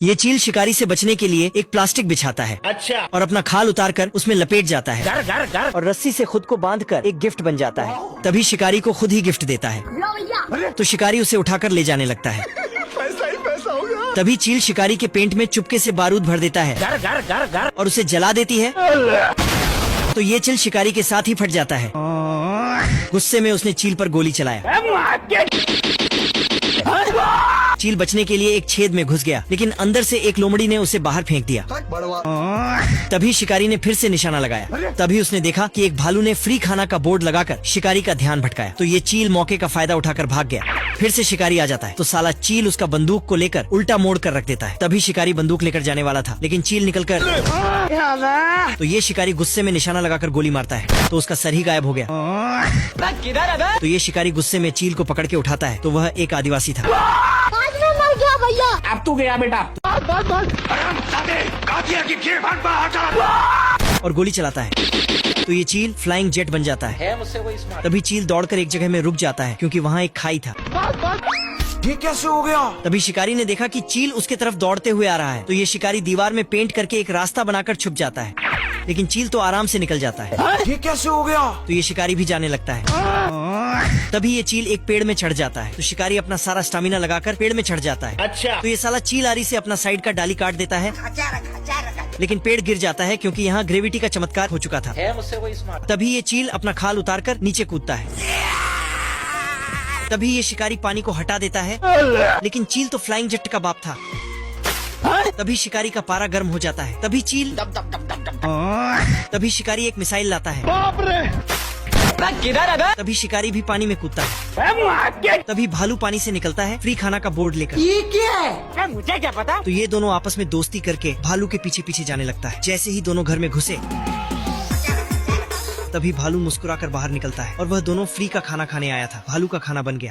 ये चील शिकारी से बचने के लिए एक प्लास्टिक बिछाता है। अच्छा। और अपना खाल उतारकर उसमें लपेट जाता है। गर गर गर। और रस्सी से खुद को बांधकर एक गिफ्ट बन जाता है। तभी शिकारी को खुद ही गिफ्ट देता है। तो शिकारी उसे उठाकर ले जाने लगता है। पैसा ही पैसा होगा। तभी चील शिकारी के पेंट में चुपके से बारूद भर देता है। गर गर गर गर। और उसे जला देती है। तो ये चील शिकारी के साथ ही फट जाता है। गुस्से में उसने चील पर गोली चलाया। चील बचने के लिए एक छेद में घुस गया, लेकिन अंदर से एक लोमड़ी ने उसे बाहर फेंक दिया। तभी शिकारी ने फिर से निशाना लगाया। तभी उसने देखा कि एक भालू ने फ्री खाना का बोर्ड लगाकर शिकारी का ध्यान भटकाया। तो ये चील मौके का फायदा उठाकर भाग गया। फिर से शिकारी आ जाता है तो साला चील उसका बंदूक को लेकर उल्टा मोड़ कर रख देता है। तभी शिकारी बंदूक लेकर जाने वाला था, लेकिन चील निकलकर तो ये शिकारी गुस्से में निशाना लगाकर गोली मारता है, तो उसका सर ही गायब हो गया। तो ये शिकारी गुस्से में चील को पकड़ के उठाता है, तो वह एक आदिवासी था। भैया अब तू गया बेटा। और गोली चलाता है। तो ये चील फ्लाइंग जेट बन जाता है। मुझसे कोई स्मार्ट। तभी चील दौड़कर एक जगह में रुक जाता है, क्योंकि वहाँ एक खाई था। ये कैसे हो गया? तभी शिकारी ने देखा कि चील उसके तरफ दौड़ते हुए आ रहा है। तो ये शिकारी दीवार में पेंट करके एक रास्ता बनाकर छुप जाता है, लेकिन चील तो आराम से निकल जाता है। ये कैसे हो गया? तो ये शिकारी भी जाने लगता है। तभी ये चील एक पेड़ में चढ़ जाता है। तो शिकारी अपना सारा स्टामिना लगाकर पेड़ में चढ़ जाता है। अच्छा। तो ये साला चील आरी से अपना साइड का डाली काट देता है, लेकिन पेड़ गिर जाता है, क्योंकि यहाँ ग्रेविटी का चमत्कार हो चुका था। मुझसे कोई स्मार्ट। तभी ये चील अपना खाल उतारकर नीचे कूदता है। तभी ये शिकारी पानी को हटा देता है, लेकिन चील तो फ्लाइंग जेट का बाप था। तभी शिकारी का पारा गर्म हो जाता है। तभी चील तभी शिकारी एक मिसाइल लाता है। बाप रे। किधर है? तभी शिकारी भी पानी में कूदता है। तभी भालू पानी से निकलता है फ्री खाना का बोर्ड लेकर। ये क्या है? मुझे क्या पता। तो ये दोनों आपस में दोस्ती करके भालू के पीछे पीछे जाने लगता है। जैसे ही दोनों घर में घुसे, तभी भालू मुस्कुराकर बाहर निकलता है, और वह दोनों फ्री का खाना खाने आया था। भालू का खाना बन गया।